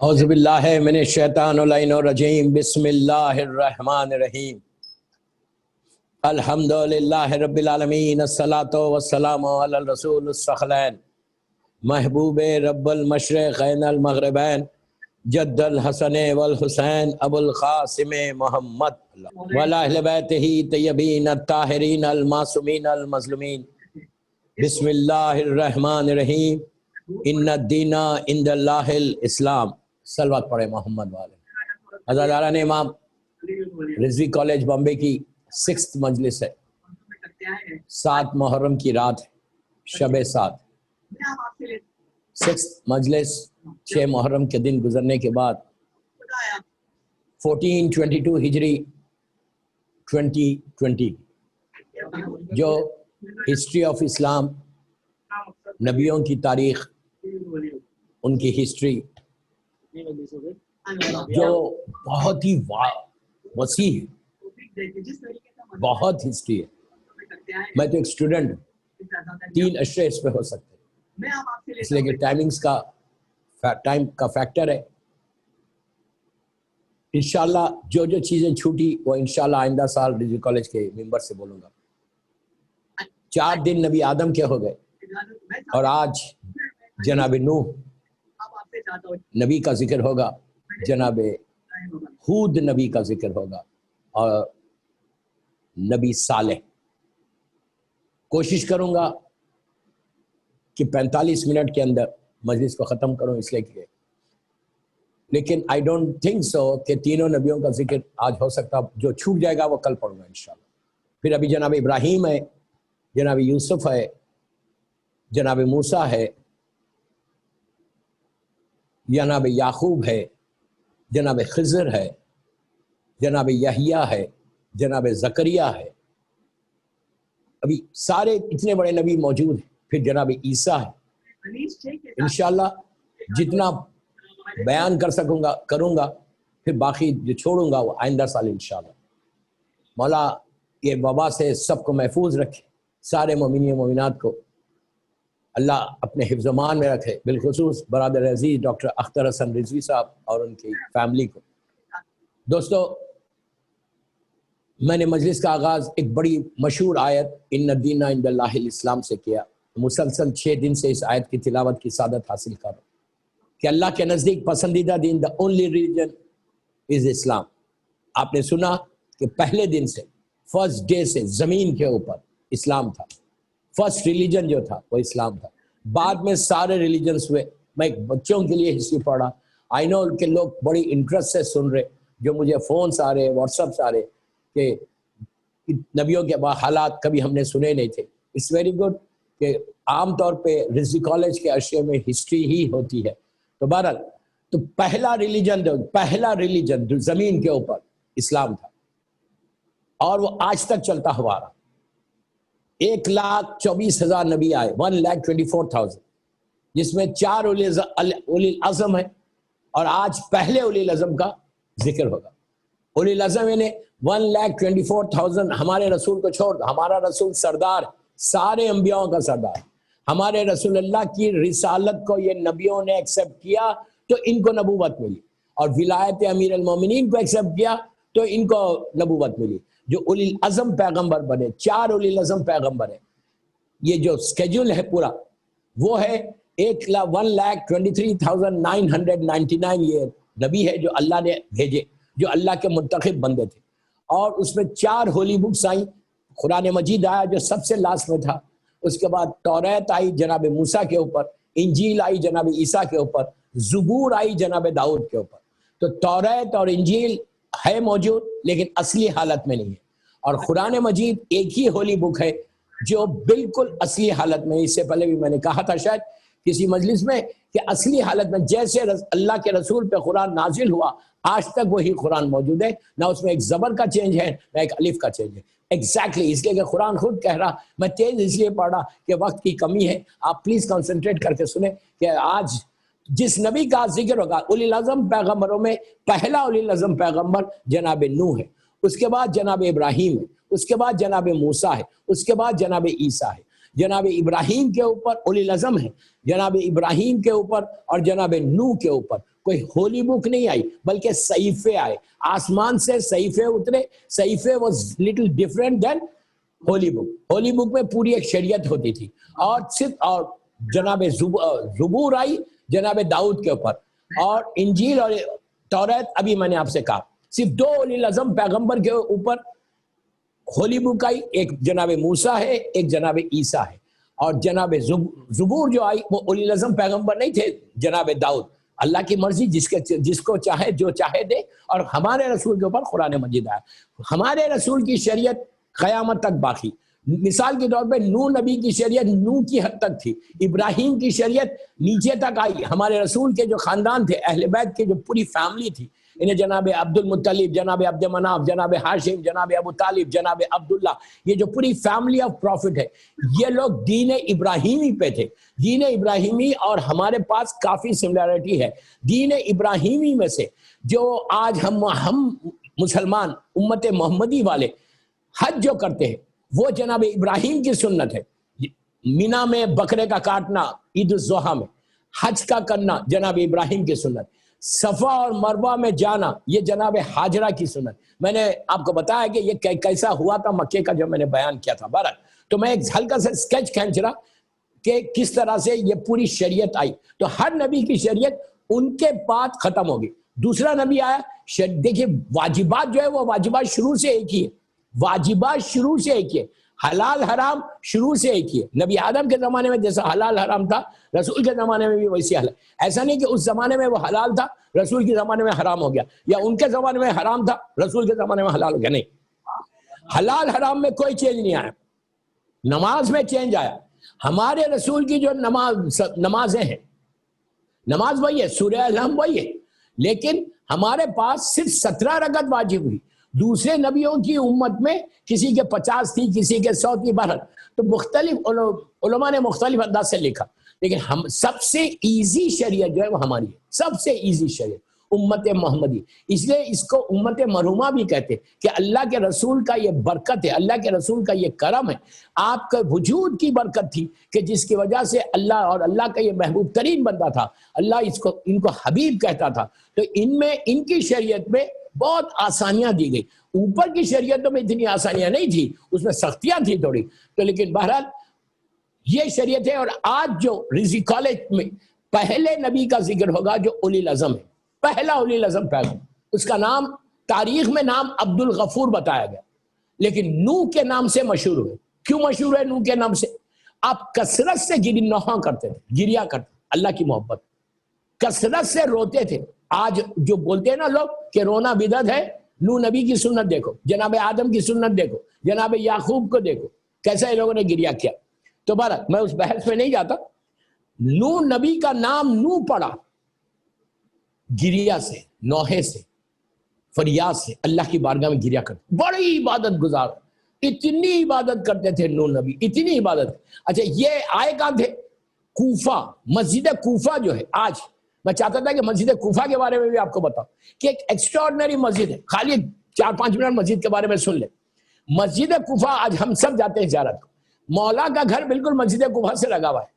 اعوذ باللہ من الشیطان الرجیم بسم اللہ الرحمن الرحیم الحمد للہ رب العالمین الصلاۃ والسلام علی الرسول الثقلین محبوب رب المشرقین المغربین جد الحسن والحسین ابو القاسم محمد وعلی اہل بیتہ طیبین الطاہرین المعصومین المظلومین بسم اللہ الرحمن الرحیم ان الدین عند اللہ الاسلام۔ صلوات پڑھے محمد والے۔ حضرت اعلیٰ نے امام رضوی کالج بامبے کی 6th مجلس ہے، 7 محرم کی رات ہے، شب 7 6th مجلس 6 محرم کے دن گزرنے کے بعد 1422 ہجری 2020 جو ہسٹری آف اسلام، نبیوں کی تاریخ، ان کی ہسٹری جو بہت ہی وسیع ہے، بہت ہسٹری ہے۔ میں تو ایک اسٹوڈنٹ ہوں، 3 اشرے اس پہ ہو سکتے ہیں، اس لیے کہ ٹائمنگز کا ٹائم کا فیکٹر ہے۔ انشاءاللہ جو چیزیں چھوٹی وہ انشاءاللہ آئندہ سال رضوی کالج کے ممبر سے بولوں گا۔ 4 دن نبی آدم کے ہو گئے اور آج جناب نوح نبی کا ذکر ہوگا، جناب ہود نبی کا ذکر ہوگا اور نبی صالح۔ کوشش کروں گا کہ 45 منٹ کے اندر مجلس کو ختم کروں، اس لیے کہ لیکن I don't think so کہ تینوں نبیوں کا ذکر آج ہو سکتا، جو چھوٹ جائے گا وہ کل پڑھوں گا انشاءاللہ۔ پھر ابھی جناب ابراہیم ہے، جناب یوسف ہے، جناب موسیٰ ہے، جناب یعقوب ہے، جناب خضر ہے، جناب یحییٰ ہے، جناب زکریا ہے، ابھی سارے اتنے بڑے نبی موجود ہیں۔ پھر جناب عیسیٰ ہے۔ انشاءاللہ جتنا بیان کر سکوں گا کروں گا، پھر باقی جو چھوڑوں گا وہ آئندہ سال انشاءاللہ۔ مولا یہ وبا سے سب کو محفوظ رکھے، سارے مومنین و مومنات کو اللہ اپنے حفظ و امان میں رکھے، بالخصوص برادر عزیز ڈاکٹر اختر حسن رضوی صاحب اور ان کی فیملی کو۔ دوستو، میں نے مجلس کا آغاز ایک بڑی مشہور آیت ان الدین عند اللہ الاسلام سے کیا۔ مسلسل 6 دن سے اس آیت کی تلاوت کی سعادت حاصل کر رہا ہوں کہ اللہ کے نزدیک پسندیدہ دین، the only religion is اسلام۔ آپ نے سنا کہ پہلے دن سے، فرسٹ ڈے سے زمین کے اوپر اسلام تھا، فرسٹ ریلیجن جو تھا وہ اسلام تھا۔ بعد میں سارے ریلیجنس ہوئے۔ میں ایک بچوں کے لیے ہسٹری پڑھا، آئی نو کہ لوگ بڑی انٹرسٹ سے سن رہے، جو مجھے فونس آ رہے، واٹس ایپس آ رہے کہ نبیوں کے حالات کبھی ہم نے سنے نہیں تھے۔ اٹس ویری گڈ کہ عام طور پہ رضوی کالج کے اشیاء میں ہسٹری ہی ہوتی ہے۔ تو بہرحال تو پہلا ریلیجن زمین کے اوپر اسلام تھا، اور وہ آج تک چلتا ہوا رہا۔ 1,24,000 نبی آئے، 1,24,000، جس میں 4 اولی العزم ہیں، اور آج پہلے اولی العزم کا ذکر ہوگا۔ اولی العزم یعنی 1,24,000 ہمارے رسول کو چھوڑ، ہمارا رسول سردار، سارے انبیاءوں کا سردار۔ ہمارے رسول اللہ کی رسالت کو یہ نبیوں نے ایکسیپٹ کیا تو ان کو نبوت ملی، اور ولایت امیر المومنین کو ایکسیپٹ کیا تو ان کو نبوت ملی۔ جو اولی العزم پیغمبر بنے، 4 اولی العزم پیغمبر ہیں، یہ جو سکیجول ہے پورا وہ ہے 1,23,999 یہ نبی ہے جو اللہ نے بھیجے، جو اللہ کے منتخب بندے تھے۔ اور اس میں 4 ہولی بکس آئیں۔ قرآن مجید آیا جو سب سے لاسٹ میں تھا، اس کے بعد توریت آئی جناب موسیٰ کے اوپر، انجیل آئی جناب عیسیٰ کے اوپر، زبور آئی جناب داؤد کے اوپر۔ تو توریت اور انجیل ہے موجود لیکن اصلی حالت میں نہیں ہے، اور قرآن مجید ایک ہی ہولی بک ہے جو بالکل اصلی حالت میں، اس سے پہلے بھی میں نے کہا تھا شاید کسی مجلس میں کہ اصلی حالت میں جیسے اللہ کے رسول پہ قرآن نازل ہوا آج تک وہی قرآن موجود ہے، نہ اس میں ایک زبر کا چینج ہے نہ ایک الف کا چینج ہے۔ ایگزیکٹلی اس لیے کہ قرآن خود کہہ رہا، میں تیز اس لیے پڑھ رہا کہ وقت کی کمی ہے، آپ پلیز کنسنٹریٹ کر کے سنیں کہ آج جس نبی کا ذکر ہوگا اولی العزم پیغمبروں میں پہلا اولی العزم پیغمبر جناب نوح ہے، اس کے بعد جناب ابراہیم ہے، اس کے بعد جناب موسیٰ ہے، اس کے بعد جناب عیسیٰ ہے۔ جناب ابراہیم کے اوپر اولی العزم ہے، جناب ابراہیم کے اوپر اور جناب نوح کے اوپر کوئی ہولی بک نہیں آئی بلکہ صحیفے آئے, آسمان سے صحیفے اترے. صحیفے واز لٹل ڈفرینٹ دین ہولی بک. ہولی بک میں پوری ایک شریعت ہوتی تھی, اور صرف اور جناب زبور آئی جناب داؤد کے اوپر, اور انجیل اور توریت ابھی میں نے آپ سے کہا صرف 2 اولی العزم پیغمبر کے اوپر ہولی بک آئی, ایک جناب موسیٰ ہے, ایک جناب عیسیٰ ہے. اور جناب زبور جو آئی وہ اولی العزم پیغمبر نہیں تھے جناب داؤد. اللہ کی مرضی جس کو چاہے جو چاہے دے, اور ہمارے رسول کے اوپر قرآن مجید آیا. ہمارے رسول کی شریعت قیامت تک باقی. مثال کے طور پہ نوح نبی کی شریعت نوح کی حد تک تھی, ابراہیم کی شریعت نیچے تک آئی. ہمارے رسول کے جو خاندان تھے, اہل بیت کے جو پوری فیملی تھی, انہیں جناب عبد المطلب, جناب عبد مناف, جناب ہاشم, جناب ابو طالب, جناب عبداللہ, یہ جو پوری فیملی آف پروفٹ ہے, یہ لوگ دین ابراہیمی پہ تھے. دین ابراہیمی اور ہمارے پاس کافی سملیرٹی ہے. دین ابراہیمی میں سے جو آج ہم مسلمان امت محمدی والے حج جو کرتے ہیں وہ جناب ابراہیم کی سنت ہے. مینا میں بکرے کا کاٹنا عید الضحیٰ میں, حج کا کرنا جناب ابراہیم کی سنت. صفا اور مروہ میں جانا یہ جناب ہاجرہ کی سنت. میں نے آپ کو بتایا کہ یہ کیسا ہوا تھا مکے کا جو میں نے بیان کیا تھا. بہرحال تو میں ایک ہلکا سا اسکیچ کھینچ رہا کہ کس طرح سے یہ پوری شریعت آئی. تو ہر نبی کی شریعت ان کے بعد ختم ہوگی. دوسرا نبی آیا, دیکھیے واجبات جو ہے وہ واجبات شروع سے ایک ہی ہے. واجبات شروع سے ایک ہی ہے. حلال حرام شروع سے ایک ہی ہے. نبی آدم کے زمانے میں جیسا حلال حرام تھا, رسول کے زمانے میں بھی ویسی حلال. ایسا نہیں کہ اس زمانے میں وہ حلال تھا, رسول کے زمانے میں حرام ہو گیا, یا ان کے زمانے میں حرام تھا, رسول کے زمانے میں حلال ہو گیا. نہیں, حلال حرام میں کوئی چینج نہیں آیا. نماز میں چینج آیا. ہمارے رسول کی جو نمازیں ہیں, نماز وہی ہے, سورہ الحمد وہی ہے, لیکن ہمارے پاس صرف 17 رکعت واجب ہوئی. دوسرے نبیوں کی امت میں کسی کے 50 تھی, کسی کے 100 تھی. بہرحال تو مختلف علماء نے مختلف انداز سے لکھا, لیکن ہم سب سے ایزی شریعت جو ہے وہ ہماری ہے. سب سے ایزی شریعت امت محمدی. اس لیے اس کو امت مرحومہ بھی کہتے ہیں کہ اللہ کے رسول کا یہ برکت ہے, اللہ کے رسول کا یہ کرم ہے. آپ کے وجود کی برکت تھی کہ جس کی وجہ سے اللہ اور اللہ کا یہ محبوب ترین بندہ تھا, اللہ ان کو حبیب کہتا تھا. تو ان کی شریعت میں بہت آسانیاں دی گئی. اوپر کی شریعتوں میں اتنی آسانیاں نہیں تھی, اس میں سختیاں تھی تھوڑی. تو لیکن بہرحال یہ شریعت ہے. اور آج جو رزق کالج میں پہلے نبی کا ذکر ہوگا جو اولی العزم ہے, پہلا اولی العزم پیغمبر, اس کا نام تاریخ میں نام عبد الغفور بتایا گیا, لیکن نوح کے نام سے مشہور ہوئے. کیوں مشہور ہے نوح کے نام سے؟ آپ کثرت سے نوحہ کرتے تھے, گریا کرتے, اللہ کی محبت, کثرت سے روتے تھے. آج جو بولتے ہیں نا لوگ کہ رونا بدعت ہے, نوح نبی کی سنت دیکھو, جناب آدم کی سنت دیکھو, جناب یعقوب کو دیکھو, کیسا ان لوگوں نے گریا کیا. تو بہرحال میں اس بحث میں نہیں جاتا. نوح نبی کا نام نوح پڑا گریا سے, نوحے سے, فریاد سے, اللہ کی بارگاہ میں گریا کرتے. بڑی عبادت گزار, اتنی عبادت کرتے تھے نوح نبی, اتنی عبادت. اچھا یہ آئے کہاں تھے؟ کوفہ. مسجد کوفہ جو ہے, آج میں چاہتا تھا کہ مسجد کوفہ کے بارے میں بھی آپ کو بتاؤں کہ ایک ایکسٹراڈنری مسجد ہے. خالی 4-5 منٹ مسجد کے بارے میں سن لیں. مسجد کوفہ آج ہم سب جاتے ہیں زیارت کو. مولا کا گھر بالکل مسجد کوفہ سے لگا ہوا ہے.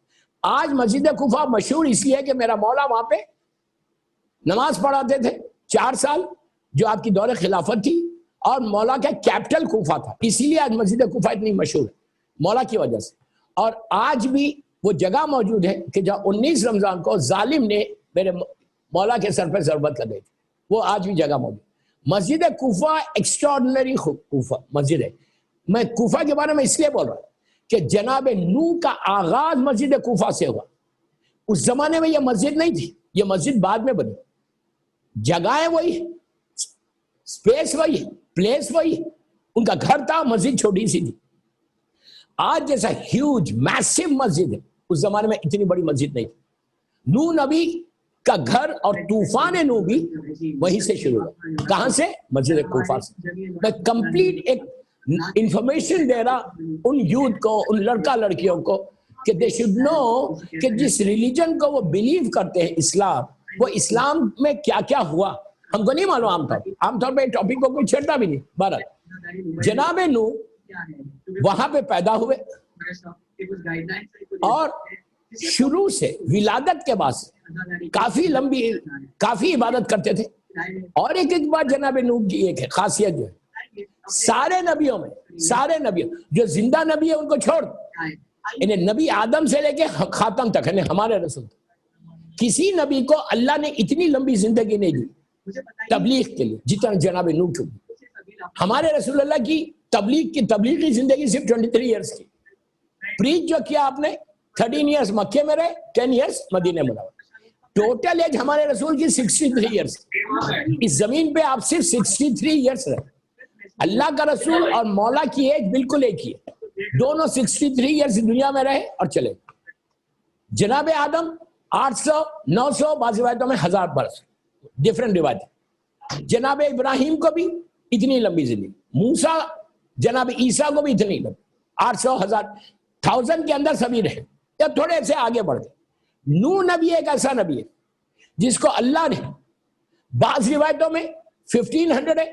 آج مسجد کوفہ مشہور اس لیے ہے کہ میرا مولا وہاں پہ نماز پڑھاتے تھے 4 سال, جو آپ کی دور خلافت تھی, اور مولا کا کیپٹل کوفہ تھا. اسی لیے آج مسجد کوفہ اتنی مشہور ہے مولا کی وجہ سے. اور آج بھی وہ جگہ موجود ہے کہ جہاں 19 رمضان کو ظالم نے میرے مولا کے سر پہ ضربت لگائی تھی, وہ آج بھی جگہ موجود. مسجد کوفہ ایکسٹراڈنری کوفہ مسجد ہے. میں کوفہ کے بارے میں اس لیے بول رہا ہوں کہ جناب نوح کا آغاز مسجد کوفہ سے ہوا. اس زمانے میں یہ مسجد نہیں تھی, یہ مسجد بعد میں بنی. جگہیں وہی, اسپیس وہی, پلیس وہی, ان کا گھر تھا, مسجد چھوٹی سی تھی. آج جیسا ہیوج میسو مسجد ہے, اس زمانے میں اتنی بڑی مسجد نہیں تھی. نوح نبی کا گھر اور طوفان نوح بھی وہیں سے شروع ہوا. کہاں سے؟ مسجد کوفہ سے. میں کمپلیٹ ایک انفارمیشن دے رہا ان یوتھ کو, ان لڑکا لڑکیوں کو, کہ دے شوڈ نو کہ جس ریلیجن کو وہ بلیو کرتے ہیں, اسلام, وہ اسلام میں کیا کیا ہوا ہم کو نہیں معلوم. عام طور پہ ٹاپک کو کوئی چھیڑتا بھی نہیں. بہرحال جناب نوح وہاں پہ پیدا ہوئے, اور شروع سے ولادت کے بعد کافی لمبی کافی عبادت کرتے تھے. اور ایک بات جناب نوح کی ایک ہے خاصیت جو ہے سارے نبیوں جو زندہ نبی ہے ان کو چھوڑ انہیں نبی آدم سے لے کے خاتم تک ہے ہمارے رسول کسی نبی کو اللہ نے اتنی لمبی زندگی نہیں دی تبلیغ کے لیے جتنا جناب نوح کی. ہمارے رسول اللہ کی تبلیغی زندگی صرف 23 ایئرس کی. پریچ جو کیا آپ نے 13 ایئرس مکے میں رہے 10 ایئرس مدینہ منورہ. ٹوٹل ایج ہمارے رسول کی 63 ایئرس. اس زمین پہ آپ صرف 63 ایئرس رہے. اللہ کا رسول اور مولا کی ایج بالکل ایک ہی ہے. دونوں 63 ایئرس دنیا میں رہے اور چلے. جناب آدم 800 900 بعض روایتوں میں 1000 برس ڈیفرنٹ روایتیں. جناب ابراہیم کو بھی اتنی لمبی زندگی. موسیٰ جناب عیسیٰ کو بھی اتنی لمبی 800 1000 کے اندر سبھی رہے یا تھوڑے سے آگے بڑھ گئے. نوح نبی ایک ایسا نبی ہے جس کو اللہ نے بعض روایتوں میں 1500 ہے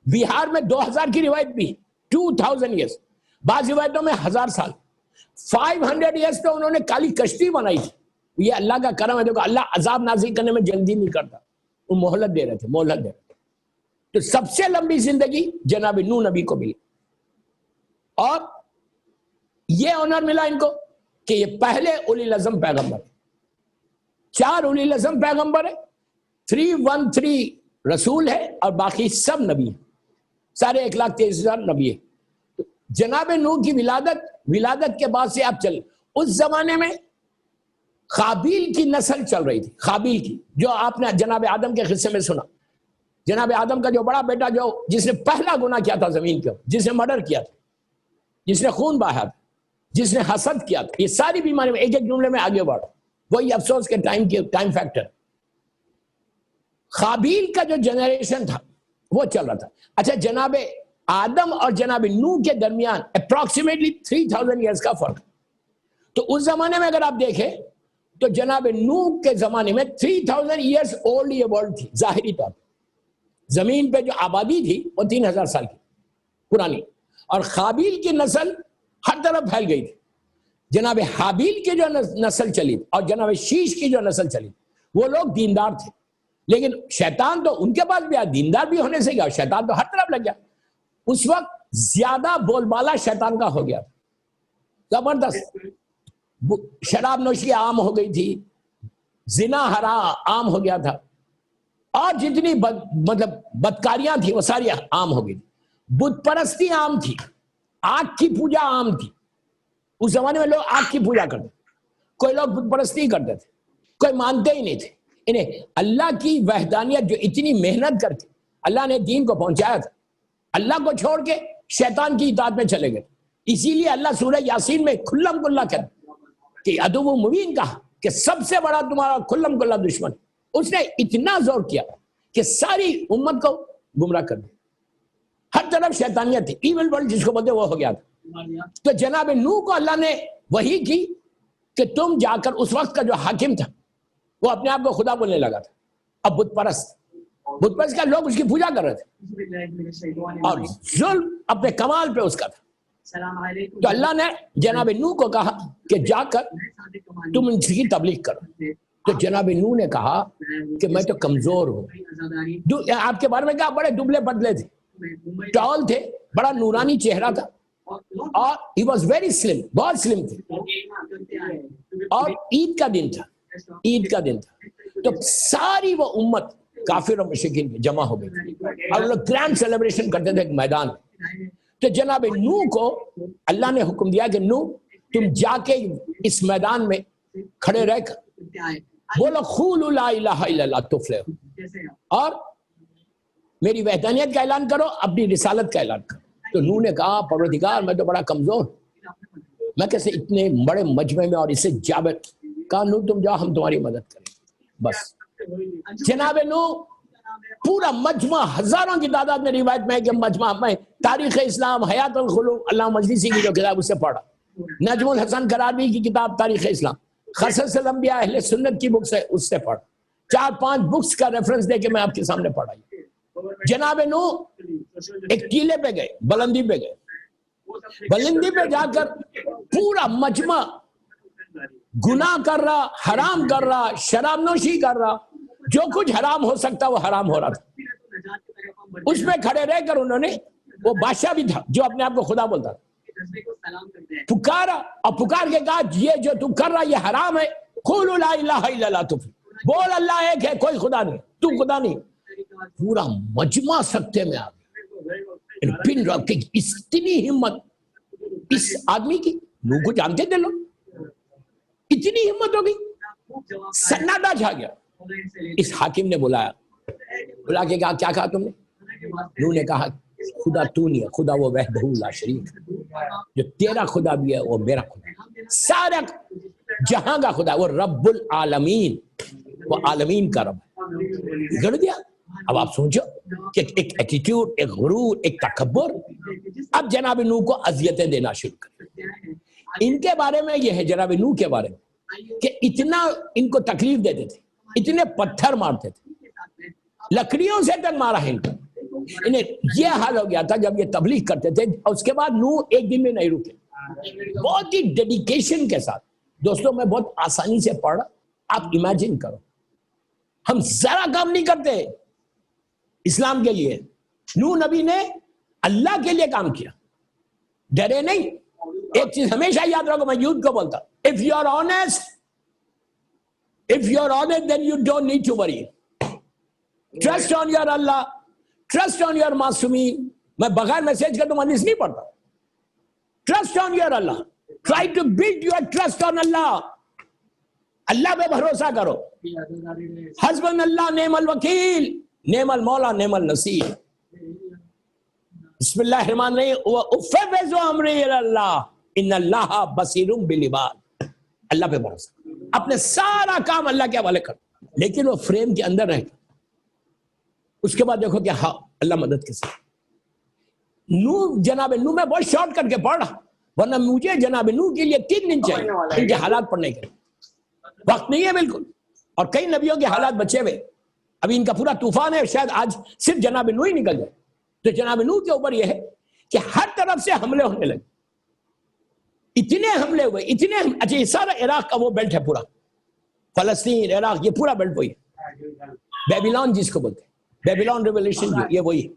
بہار میں 2000 کی روایت بھی 2000 ایئرس بعض روایتوں میں 1000 سال 500 ایئرس تو انہوں نے کالی کشتی بنائی تھی. یہ اللہ کا کرم ہے. دیکھو اللہ عذاب نازل کرنے میں جلدی نہیں کرتا وہ مہلت دے رہے تھے. تو سب سے لمبی زندگی جناب نوح نبی کو ملی اور یہ آنر ملا ان کو کہ یہ پہلے اولی العزم پیغمبر ہے. 4 اولی العزم پیغمبر ہے 313 رسول ہے اور باقی سب نبی ہیں. سارے 1,23,000 نبی ہیں. جناب نوح کی ولادت کے بعد سے آپ چلیں اس زمانے میں قابیل کی نسل چل رہی تھی. قابیل کی جو آپ نے جناب آدم کے قصے میں سنا. جناب آدم کا جو بڑا بیٹا جو جس نے پہلا گناہ کیا تھا زمین کے جس نے مرڈر کیا تھا جس نے خون بہایا تھا جس نے حسد کیا تھا. یہ ساری بیماری میں ایک جملے میں آگے بڑھ وہی افسوس کے ٹائم فیکٹر. قابیل کا جو جنریشن تھا وہ چل رہا تھا. اچھا جناب آدم اور جناب نوح کے درمیان اپروکسیمیٹلی 3000 ایئرس کا فرق. تو اس زمانے میں اگر آپ دیکھیں تو جناب نوح کے زمانے میں 3000 ایئرس اولڈ یہ ورلڈ تھی. ظاہری طور پر زمین پہ جو آبادی تھی وہ 3000 سال کی پرانی اور قابیل کی نسل ہر طرف پھیل گئی تھی. جناب حابیل کی جو نسل چلی اور جناب شیش کی جو نسل چلی وہ لوگ دیندار تھے لیکن شیطان تو ان کے پاس بھی آیا. دیندار بھی ہونے سے گیا شیطان تو ہر طرف لگ گیا. اس وقت زیادہ بول بالا شیطان کا ہو گیا تھا زبردست. شراب نوشی عام ہو گئی تھی زنا عام ہو گیا تھا اور جتنی مطلب بدکاریاں تھیں وہ ساری عام ہو گئی تھی. بت پرستی عام تھی. آگ کی پوجا عام تھی. اس زمانے میں لوگ آگ کی پوجا کرتے کوئی لوگ بت پرستی کرتے تھے کوئی مانتے ہی نہیں تھے. انہیں اللہ کی وحدانیت جو اتنی محنت کر کے اللہ نے دین کو پہنچایا تھا اللہ کو چھوڑ کے شیطان کی اطاعت میں چلے گئے. اسی لیے اللہ سورہ یاسین میں کھلم کھلا کہتا کہ عدو مبین کہا کہ سب سے بڑا تمہارا کھلم کھلا دشمن. اس نے اتنا زور کیا کہ ساری امت کو گمراہ کر دیا. ہر طرف شیطانیت تھی. ایول ورلڈ جس کو بولتے وہ ہو گیا تھا. تو جناب نوح کو اللہ نے وہی کی کہ تم جا کر اس وقت کا جو حاکم تھا وہ اپنے آپ کو خدا بولنے لگا تھا. اب بت پرست کا لوگ اس کی پوجا کر رہے تھے اور ظلم اپنے کمال پہ اس کا تھا. تو اللہ نے جناب نوح کو کہا کہ جا کر تم ان کی تبلیغ کرو. تو جناب نوح نے کہا کہ میں تو کمزور ہوں. آپ کے بارے میں کہا بڑے دبلے پتلے تھے ٹال تھے بڑا نورانی چہرہ تھا اور he was very slim بہت سلم تھے اور عید کا دن تھا. تو ساری وہ امت کافر اور مشرکین کی جمع ہو گئی اور لوگ گرینڈ سیلیبریشن کرتے تھے ایک میدان میں. تو جناب نوح کو اللہ نے حکم دیا کہ نوح تم جا کے اس میدان میں کھڑے رہ کر بولو قولوا لا الہ الا اللہ تفلحوا اور میری وحدانیت کا اعلان کرو اپنی رسالت کا اعلان کرو. تو نوح نے کہا پروردگار میں تو بڑا کمزور میں کیسے اتنے بڑے مجمع میں اور اسے جابت. کہا نوح تم جاؤ ہم تمہاری مدد کریں. بس جناب نوح پورا مجمع ہزاروں کی تعداد میں روایت میں ہے کہ مجمع میں تاریخ اسلام حیات الخلوق علامہ مجلسی کی جو کتاب اس سے پڑھا نجم الحسن قراربی کی کتاب تاریخ اسلام قصص الانبیاء اہل سنت کی بکس ہے اس سے پڑھا 4-5 بکس کا ریفرنس دے کے میں آپ کے سامنے پڑھائی. جناب نوح ایک ٹیلے پہ گئے بلندی پہ گئے جا کر پورا مجمع گناہ کر رہا، حرام کر رہا، شراب نوشی کر رہا، جو کچھ حرام ہو سکتا وہ حرام ہو رہا تھا۔ اس میں کھڑے رہ کر انہوں نے، وہ بادشاہ بھی تھا جو اپنے آپ کو خدا بولتا تھا، پکارا اور پکار کے کہا یہ جو تو کر رہا یہ حرام ہے، قولوا لا الہ الا اللہ، تو بول اللہ ایک ہے، کوئی خدا نہیں، تو خدا نہیں۔ پورا مجمع سکتے میں آ گیا، پن رکھ کے اتنی ہمت اس آدمی کی، لوگوں کو جانتے تھے لوگ، اتنی ہمت ہو گئی، سناٹا چھا گیا۔ اس حاکم نے بلایا، بلا کے کہا کیا کہا تم نے؟ انہوں نے کہا خدا تو نہیں ہے، خدا وہ وحدہ لا شریک ہے، جو تیرا خدا بھی ہے وہ میرا خدا ہے، سارا جہاں کا خدا، وہ رب العالمین، وہ عالمین کا رب ہے۔ گڑ گیا۔ اب آپ سوچو کہ ایک ایٹیٹیوڈ، ایک غرور، ایک تکبر، اب جناب نوح کو اذیتیں دینا شروع کر۔ ان کے بارے میں یہ ہے، جناب نوح کے بارے میں، کہ اتنا ان کو تکلیف دیتے تھے، اتنے پتھر مارتے تھے، لکڑیوں سے تک مارا ہے ان کو۔ انہیں یہ حال ہو گیا تھا جب یہ تبلیغ کرتے تھے، اور اس کے بعد نوح ایک دن میں نہیں رکے، بہت ہی ڈیڈیکیشن کے ساتھ۔ دوستوں میں بہت آسانی سے پڑھ رہا، آپ امیجن کرو، ہم ذرا کام نہیں کرتے اسلام کے لیے۔ نوح نبی نے اللہ کے لیے کام کیا، ڈرے نہیں۔ ایک چیز ہمیشہ یاد رکھو، میں یوتھ کو بولتا، if you are honest, then you don't need to worry. Trust on your Allah, trust on your معصومین۔ میں بغیر میسج کا تو حدیث نہیں پڑھتا۔ Trust on your Allah, try to build your trust on Allah۔ اللہ پہ بھروسہ کرو، حسبنا اللہ نعم الوکیل، نعم المولا نعم النصیر۔ بسم اللہ الرحمن الرحیم، وَأُفَوِّضُ أَمْرِي إِلَى اللَّهِ إِنَّ اللَّهَ بَصِيرٌ بِالْعِبَادِ۔ اللہ پہ بھروسہ، اپنے سارا کام اللہ کے حوالے کر، لیکن وہ فریم کے اندر رہ کر۔ اس کے بعد دیکھو کہ ہاں اللہ مدد کے ساتھ۔ نوح، جناب نوح میں بہت شارٹ کر کے پڑھ رہا، ورنہ مجھے جناب نوح کے لیے 3 دن چاہیے ان کے حالات پڑھنے کے، وقت نہیں ہے بالکل۔ اور کئی نبیوں کے حالات بچے ہوئے، ابھی ان کا پورا طوفان ہے، شاید آج صرف جناب نوح ہی نکل جائے۔ تو جناب نوح کے اوپر یہ ہے کہ ہر طرف سے حملے ہونے لگے، اتنے حملے ہوئے، اتنے اچھا یہ سارا عراق کا وہ بیلٹ ہے، پورا فلسطین، عراق، یہ پورا بیلٹ وہی ہے، بیبیلون جس کو بولتے ہیں، بیبیلون ریولیوشن، یہ وہی ہے۔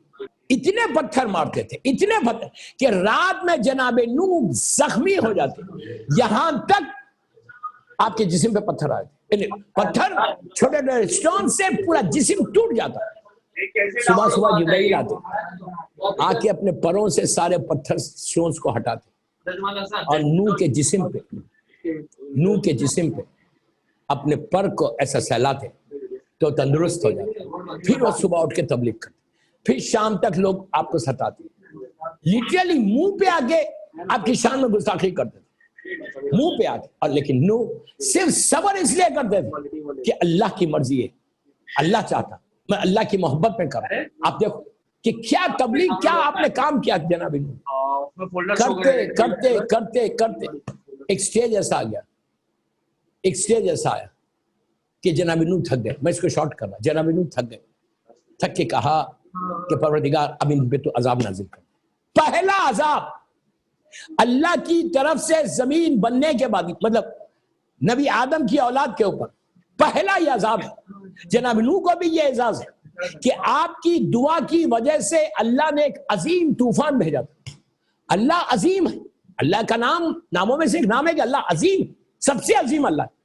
اتنے پتھر مارتے تھے، اتنے پتھر کہ رات میں جناب نوح زخمی ہو جاتے، یہاں تک آپ کے جسم پہ پتھر آئے تھے، پتھر چھوٹے چھوٹے سٹون سے پورا جسم ٹوٹ جاتا۔ صبح صبح جبرائیل آتے، آ کے اپنے پروں سے سارے پتھر سٹونز کو ہٹاتے، اور نوح کے جسم پہ اپنے پر کو ایسا سہلاتے تو تندرست ہو جاتے۔ پھر وہ صبح اٹھ کے تبلیغ کرتے، پھر شام تک لوگ آپ کو ستاتے، لٹرلی منہ پہ آ کے آپ کی شان میں گستاخی کرتے تھے، منہ پہ آ کے۔ اور لیکن نوح صرف صبر اس لیے کرتے تھے کہ اللہ کی مرضی ہے، اللہ چاہتا، میں اللہ کی محبت میں کر رہا ہوں۔ آپ دیکھو کہ کیا تبلیغ، کیا آپ نے کام کیا جناب نوح، کرتے کرتے کرتے کرتے ایک سٹیج ایسا آ گیا، ایک سٹیج ایسا آیا کہ جناب نوح تھک گئے۔ میں اس کو شارٹ کر رہا، جناب نوح تھک گئے، تھک کے کہا کہ پروردگار اب ان پہ تو عذاب نازل کر۔ پہلا عذاب اللہ کی طرف سے زمین بننے کے بعد، مطلب نبی آدم کی اولاد کے اوپر پہلا یہ عذاب ہے۔ جناب نوح کو بھی یہ اعزاز ہے کہ آپ کی دعا کی وجہ سے اللہ نے ایک عظیم طوفان بھیجا تھا۔ اللہ عظیم ہے، اللہ کا ناموں میں سے ایک نام ہے کہ اللہ عظیم، سب سے عظیم اللہ ہے۔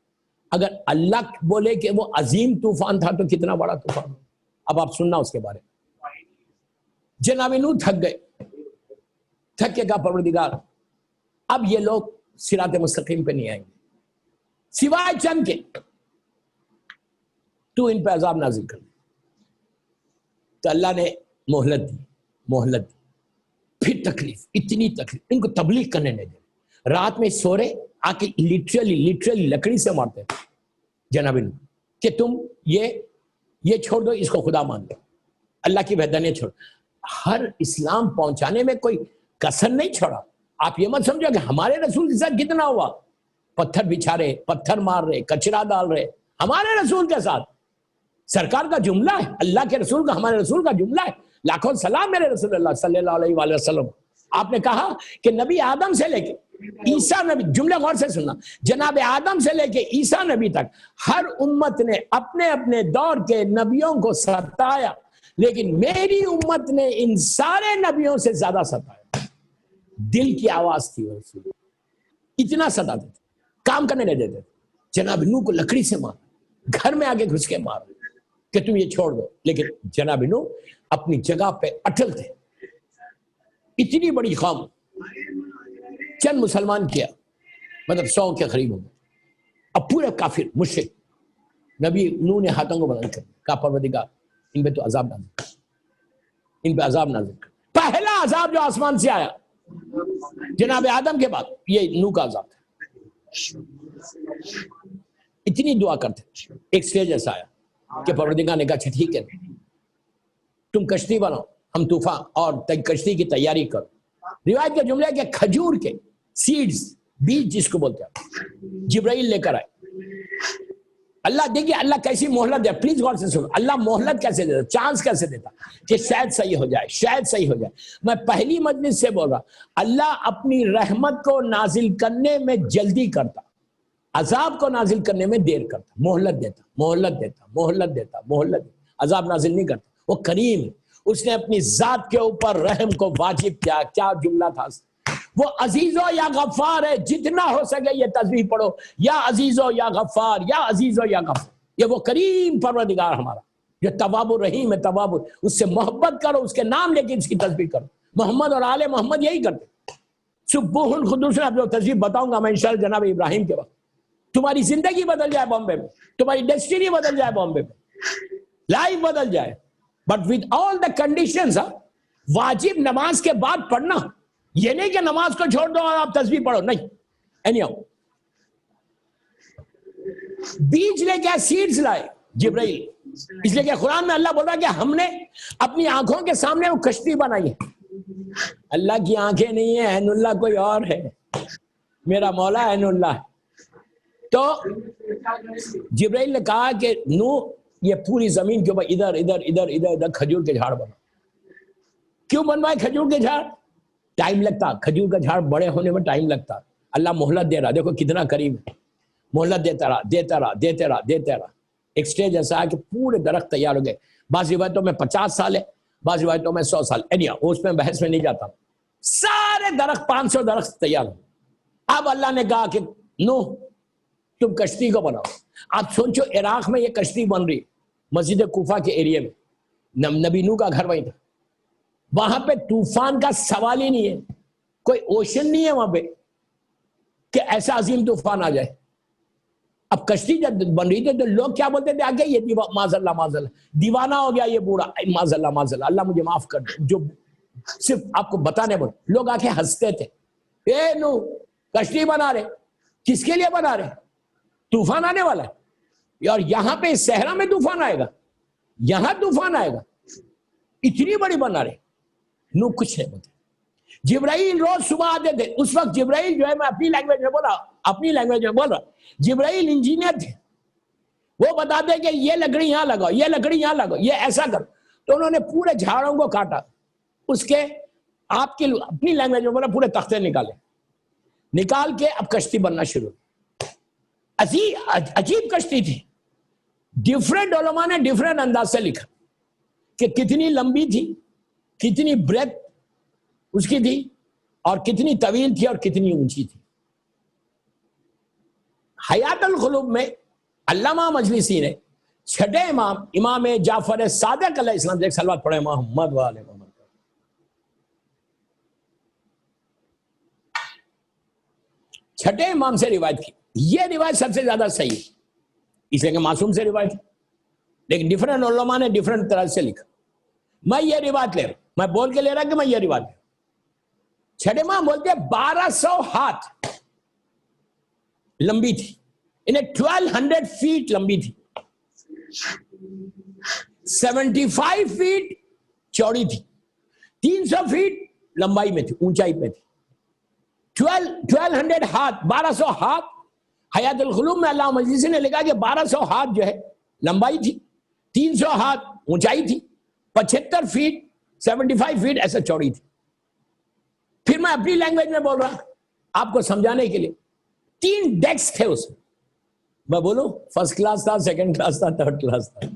اگر اللہ بولے کہ وہ عظیم طوفان تھا تو کتنا بڑا طوفان ہو۔ اب آپ سننا اس کے بارے میں۔ جناب نوح تھک گئے، تھک کے کہا پروردگار اب یہ لوگ صراط مستقیم پہ نہیں آئیں گے سوائے چند کے، تو ان پہ عذاب نازل کر۔ تو اللہ نے مہلت دی، پھر تکلیف، اتنی تکلیف، ان کو تبلیغ کرنے نہیں دے۔ رات میں سو رہے، آ کے لٹرلی لکڑی سے مارتے تھے جناب نوح کہ تم یہ چھوڑ دو، اس کو خدا مان دو، اللہ کی وحدانیت چھوڑ۔ ہر اسلام پہنچانے میں کوئی کسر نہیں چھوڑا۔ آپ یہ مت سمجھو کہ ہمارے رسول کے ساتھ کتنا ہوا، پتھر بچھا رہے، پتھر مار رہے، کچرا ڈال رہے، ہمارے رسول کے ساتھ سرکار کا جملہ ہے، اللہ کے رسول کا، ہمارے رسول کا جملہ ہے، لاکھوں سلام میرے رسول اللہ صلی اللہ علیہ وآلہ وسلم۔ آپ نے کہا کہ نبی آدم سے لے کے عیسیٰ نبی, جملے غور سے سننا, جناب آدم سے لے کے عیسیٰ نبی تک ہر امت نے اپنے اپنے دور کے نبیوں کو ستایا, لیکن میری امت نے ان سارے نبیوں سے زیادہ ستایا. دل کی آواز تھی وہ, اتنا ستاتے تھے, کام کرنے نہیں دیتے. جناب نوح کو لکڑی سے مارا, گھر میں آگے گھس کے مارا کہ تم یہ چھوڑ دو, لیکن جناب نوح اپنی جگہ پہ اٹل تھے. اتنی بڑی قوم, چند مسلمان کیا, مطلب 100 کے قریب ہو گئے, اب پورے کافر مشرک. نبی نوح نے ہاتھوں کو بلند کر کہا پروردگار ان پہ تو عذاب نازل کر, ان پہ عذاب نازل کر. پہلا عذاب جو آسمان سے آیا جناب آدم کے بعد یہ نوح کا عذاب تھا. اتنی دعا کرتے, ایک سٹیج ایسا آیا کہ پروردگار نے کہا اچھا ٹھیک ہے تم کشتی بناؤ, ہم طوفان اور کشتی کی تیاری کرو. روایت کے جملے کہ کھجور کے سیڈز, بیج جس کو بولتے ہیں, جبرائیل لے کر آئے. اللہ دیکھیے اللہ کیسی مہلت دے, پلیز غور سے سنو, اللہ مہلت کیسے دیتا, چانس کیسے دیتا کہ شاید صحیح ہو جائے, شاید صحیح ہو جائے. میں پہلی مجلس سے بول رہا, اللہ اپنی رحمت کو نازل کرنے میں جلدی کرتا, عذاب کو نازل کرنے میں دیر کرتا, مہلت دیتا مہلت دیتا مہلت دیتا مہلت دیتا, عذاب نازل نہیں کرتا. وہ کریم ہے, اس نے اپنی ذات کے اوپر رحم کو واجب کیا. کیا جملہ تھا, وہ عزیزو یا غفار ہے. جتنا ہو سکے یہ تسبیح پڑھو, یا عزیزو یا غفار, یا عزیزو یا غفار. یہ وہ کریم پروردگار ہمارا جو تواب الرحیم ہے, تواب, اس سے محبت کرو, اس کے نام لے کے اس کی تسبیح کرو. محمد اور آل محمد یہی کرتے. سبوح القدوس میں آپ لوگ تسبیح بتاؤں گا میں انشاءاللہ جناب ابراہیم کے وقت. تمہاری زندگی بدل جائے بامبے میں, تمہاری ڈیسٹینی بدل جائے بامبے میں, لائف بدل جائے. But with all the conditions, واجب نماز کے بعد پڑھنا, یہ نہیں کہ نماز کو چھوڑ دو اور آپ تسبیح پڑھو, نہیں. اینیو بیج لے کے سیڈز لائے جبرائیل, اس لیے کہ قرآن میں اللہ بول رہا ہے کہ ہم نے اپنی آنکھوں کے سامنے وہ کشتی بنائی ہے. اللہ کی آنکھیں نہیں ہیں, عین اللہ کوئی اور ہے, میرا مولا عین اللہ. تو جبرائیل نے کہا کہ نوح یہ پوری زمین کے اوپر ادھر ادھر ادھر ادھر ادھر کھجور کے جھاڑ بنا. کیوں بنوائے کھجور کے جھاڑ؟ ٹائم لگتا, کھجور کا جھاڑ بڑے ہونے میں ٹائم لگتا. اللہ مہلت دے رہا, دیکھو کتنا کریم ہے, مہلت دیتا رہا دیتا رہا دیتا رہا دیتا رہا. ایک سٹیج ایسا ہے کہ پورے درخت تیار ہو گئے. بعض روایتوں میں 50 سال ہے, بعض روایتوں میں 100 سال. اس میں بحث میں نہیں جاتا. سارے درخت 500 درخت تیار ہو. اب اللہ نے کہا کہ نوح تم کشتی کو بناؤ. آپ سوچو عراق میں یہ کشتی بن رہی, مسجد کوفہ کے ایریے میں, نبی نوح کا گھر وہیں تھا. وہاں پہ طوفان کا سوال ہی نہیں ہے, کوئی اوشن نہیں ہے وہاں پہ کہ ایسا عظیم طوفان آ جائے. اب کشتی جب بن رہی تھی تو لوگ کیا بولتے تھے, آگے یہ معاذ اللہ دیوانہ ہو گیا یہ بوڑھا, معاذ اللہ اللہ مجھے معاف کر دے. جو صرف آپ کو بتانے بول, لوگ آ کے ہنستے تھے, اے نو کشتی بنا رہے, کس کے لیے بنا رہے, طوفان آنے والا ہے. اور یہاں پہ صحرا میں طوفان آئے گا, یہاں طوفان آئے گا, اتنی بڑی بنا رہے. نو کچھ نہیں بولتے. جبرائیل روز صبح آتے تھے. اس وقت جبرائیل جو ہے, میں اپنی لینگویج میں بول رہا, اپنی لینگویج میں بول رہا, جبرائیل انجینئر تھے. وہ بتاتے کہ یہ لکڑی یہاں لگاؤ, یہ لکڑی یہاں لگاؤ, یہ ایسا کرو. تو انہوں نے پورے جھاڑوں کو کاٹا, اس کے آپ کی اپنی لینگویج میں بولا پورے تختے نکالے, نکال کے اب کشتی بننا شروع. عجیب کشتی تھی. ڈیفرنٹ علماء نے ڈیفرنٹ انداز سے لکھا کہ کتنی لمبی تھی, کتنی بریتھ اس کی تھی, اور کتنی طویل تھی اور کتنی اونچی تھی. حیات القلوب میں علامہ مجلسی نے چھٹے امام امام جعفر صادق علیہ السلام سے ایک صلوات پڑھے, محمد و آل محمد. چھٹے امام سے روایت کی. یہ روایت سب سے زیادہ صحیح ہے اس لیے کہ معصوم سے روایت ہے, لیکن ڈیفرنٹ علماء نے ڈیفرنٹ طرح سے لکھا. میں یہ روایت لے رہا ہوں, میں بول کے لے رہا کہ میں یہ روایت لے رہا ہوں. چھٹے امام بولتے ہیں 1200 ہاتھ لمبی تھی, انہیں 1200 فیٹ لمبی تھی, 75 فیٹ چوڑی تھی, 300 فیٹ لمبائی میں تھی, اونچائی میں تھی. 1200 ہاتھ, 1200 ہاتھ. حیات القلوب میں علامہ مجلسی نے لکھا کہ 1200 ہاتھ جو ہے لمبائی تھی, 300 ہاتھ اونچائی تھی, 75 فیٹ 75 فیٹ ایسا چوڑی تھی. پھر میں اپنی لینگویج میں بول رہا, آپ کو سمجھانے کے لیے 3 ڈیسک تھے اس میں. میں بولوں فرسٹ کلاس تھا, سیکنڈ کلاس تھا, تھرڈ کلاس تھا,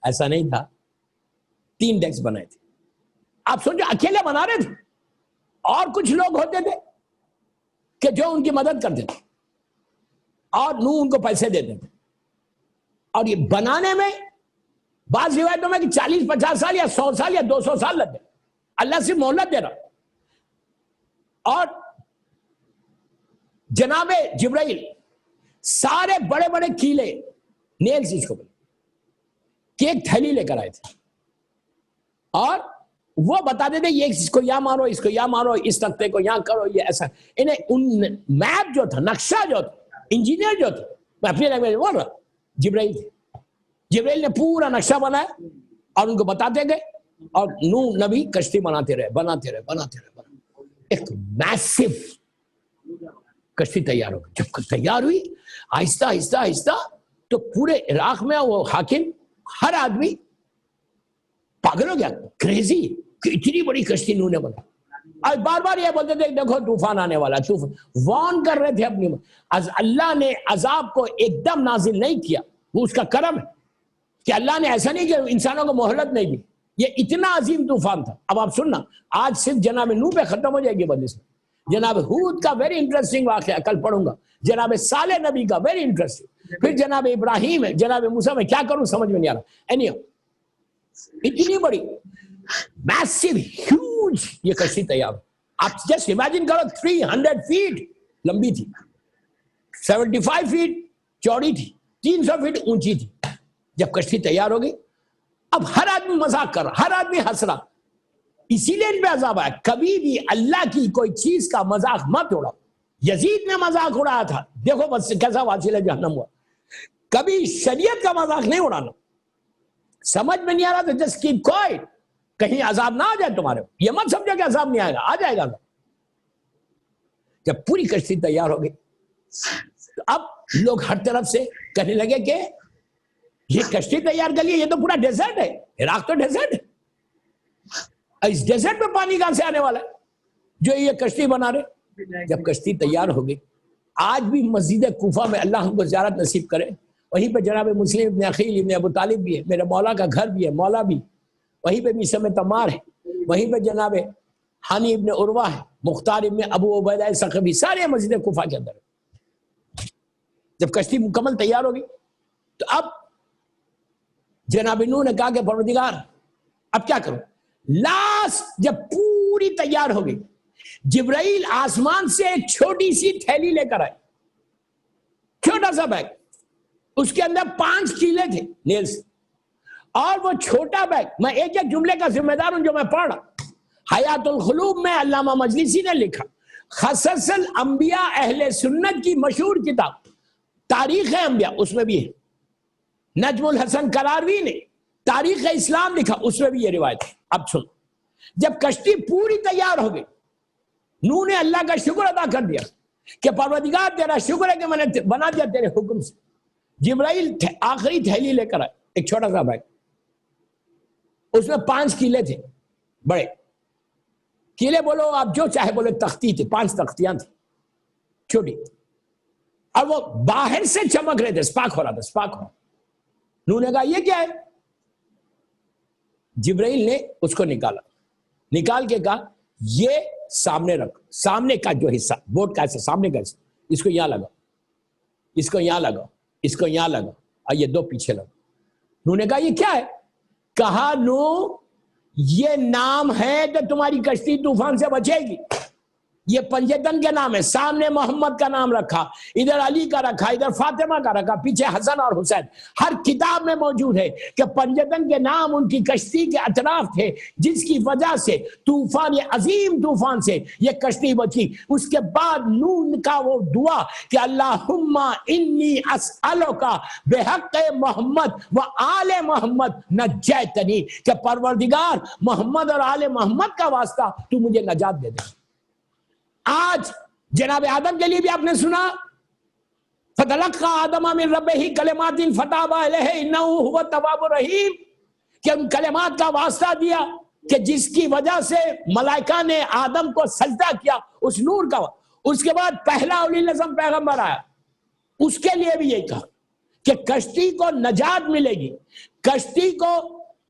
ایسا نہیں تھا. 3 ڈیسک بنائے تھے. آپ سوچو اکیلے بنا رہے تھے, اور کچھ لوگ ہوتے تھے کہ جو ان کی مدد کرتے تھے اور ان کو پیسے دیتے تھے. اور یہ بنانے میں بعض روایتوں میں کہ 40-50 سال یا 100 سال یا 200 سال لگ گئے. اللہ سے مہلت دے رہا. اور جناب جبرائیل سارے بڑے بڑے کیلے نیلز اس کو بولے کہ ایک تھیلی لے کر آئے تھے, اور وہ بتاتے تھے یہ اس کو یہاں مارو, اس کو یہاں مارو, اس تختے کو یہاں کرو, یہ ایسا. انہیں ان میپ جو تھا, نقشہ جو تھا, انجینئر جو تھا, میں اپنی لینگویج بول رہا, جبرائیل تھے. جبرائیل نے پورا نقشہ بنایا اور ان کو بتاتے گئے, اور نوح نبی کشتی بناتے رہے. ایک میسو کشتی تیار ہو گئی. جب تیار ہوئی آہستہ آہستہ آہستہ, تو پورے عراق میں وہ حاکم, ہر آدمی پاگل ہو گیا, کریزی, کہ اتنی بڑی کشتی نوح نے بنا. اور بار بار یہ بولتے تھے دیکھو طوفان آنے والا, طوفان وارن کر رہے تھے اپنی. اللہ نے عذاب کو ایک دم نازل نہیں کیا, وہ اس کا کرم ہے کہ اللہ نے ایسا نہیں کہ انسانوں کو مہلت نہیں دی. یہ اتنا عظیم طوفان تھا. اب آپ سننا, آج صرف جناب نوح پہ ختم ہو جائے گی بدلے سے. جناب ہود کا ویری انٹرسٹنگ واقعہ کل پڑھوں گا, جناب صالح نبی کا ویری انٹرسٹنگ, پھر جناب ابراہیم ہے, جناب موسیٰ میں کیا کروں سمجھ میں نہیں آ رہا. اینیو اتنی بڑی میسو ہیوج یہ کشتی تیار. آپ جسٹ امیجن کرو 300 فیٹ لمبی تھی, 75 فیٹ چوڑی تھی, 300 فیٹ اونچی تھی. جب کشتی تیار ہو گئی, اب ہر آدمی مذاق کر رہا, ہر آدمی ہنس رہا. اسی لیے ان پہ عذاب آیا. کبھی بھی اللہ کی کوئی چیز کا مذاق مت اڑاؤ. یزید نے مذاق اڑایا تھا, دیکھو بس کیسا واصل جہنم ہوا. کبھی شریعت کا مذاق نہیں اڑانا. سمجھ میں نہیں آ رہا تو جسٹ کیپ کوائٹ, کہیں عذاب نہ آ جائے تمہارے. یہ مت سمجھو کہ عذاب نہیں آئے گا, آ جائے گا. جب پوری کشتی تیار ہو گئی, اب لوگ ہر طرف سے کہنے لگے کہ یہ کشتی تیار کر لی, یہ تو پورا ڈیزرٹ ہے, عراق تو ڈیزرٹ ہے, اس ڈیزرٹ میں پانی کہاں سے آنے والا ہے جو یہ کشتی بنا رہے. جب کشتی تیار ہو گئی, آج بھی مسجد کوفہ میں, اللہ ہم کو زیارت نصیب کرے, وہیں پہ جناب مسلم ابن عقیل ابن ابو طالب بھی ہے, میرے مولا کا گھر بھی ہے, مولا بھی وہیں پہ میثم تمار ہے, وہیں پہ جناب حانی ابن عروہ ہے, مختار ابن ابو عبیدہ ثقفی, سارے مسجد کوفہ کے اندر. جب کشتی مکمل تیار ہوگی تو اب جناب نوح نے کہا کہ پروردگار اب کیا کروں. لاسٹ جب پوری تیار ہو گئی, جبرائیل آسمان سے ایک چھوٹی سی تھیلی لے کر آئے, چھوٹا سا بیگ, اس کے اندر 5 کیلے تھے نیلز, اور وہ چھوٹا بیگ, میں ایک ایک جملے کا ذمہ دار ہوں جو میں پڑھ رہا. حیات القلوب میں علامہ مجلسی نے لکھا, خصص الانبیاء اہل سنت کی مشہور کتاب تاریخ انبیاء, اس میں بھی ہے. نجم الحسن کراروی نے تاریخ اسلام لکھا, اس میں بھی یہ روایت ہے. اب سن, جب کشتی پوری تیار ہو گئی, نوح نے اللہ کا شکر ادا کر دیا کہ پروردگار تیرا شکر ہے کہ میں نے بنا دیا تیرے حکم سے. جبرائیل آخری تھیلی لے کر آئے, ایک چھوٹا سا بیگ, اس میں 5 کیلے تھے, بڑے کیلے بولو آپ جو چاہے بولو, تختی تھے, 5 تختیاں تھیں چھوٹی, اور وہ باہر سے چمک رہے تھے, سپاک ہو رہا تھا, سپاک ہو. نوح نے کہا یہ کیا ہے. جبرائیل نے اس کو نکالا, نکال کے کہا یہ سامنے رکھ, سامنے کا جو حصہ بوٹ کا حصہ, سامنے کا حصہ, اس کو یہاں لگاؤ, اس کو یہاں لگاؤ, اس کو یہاں لگاؤ, اور یہ 2 پیچھے لگاؤ. نوح نے کہا یہ کیا ہے. کہا نوح یہ نام ہے کہ تمہاری کشتی طوفان سے بچے گی. یہ پنجتن کے نام ہے, سامنے محمد کا نام رکھا, ادھر علی کا رکھا, ادھر فاطمہ کا رکھا, پیچھے حسن اور حسین. ہر کتاب میں موجود ہے کہ پنجتن کے نام ان کی کشتی کے اطراف تھے, جس کی وجہ سے طوفان, یہ عظیم طوفان سے یہ کشتی بچی. اس کے بعد نوح کا وہ دعا کہ اللہم انی اسألک بحق محمد و آل محمد نجیتنی, کہ پروردگار محمد اور آل محمد کا واسطہ تو مجھے نجات دے دے. آج جناب آدم کے لیے بھی آپ نے سنا, فَتَلَقَّى آدَمَ مِن رَبِّهِ كَلِمَاتٍ فَتَابَ عَلَيْهِ إِنَّهُ هُوَ التَّوَّابُ الرَّحِيمُ, کہ ان کلمات کا واسطہ دیا کہ جس کی وجہ سے ملائکہ نے آدم کو سجدہ کیا, اس نور کا. اس کے بعد پہلا اولی العزم پیغمبر آیا، اس کے لیے بھی یہی کہا کہ کشتی کو نجات ملے گی،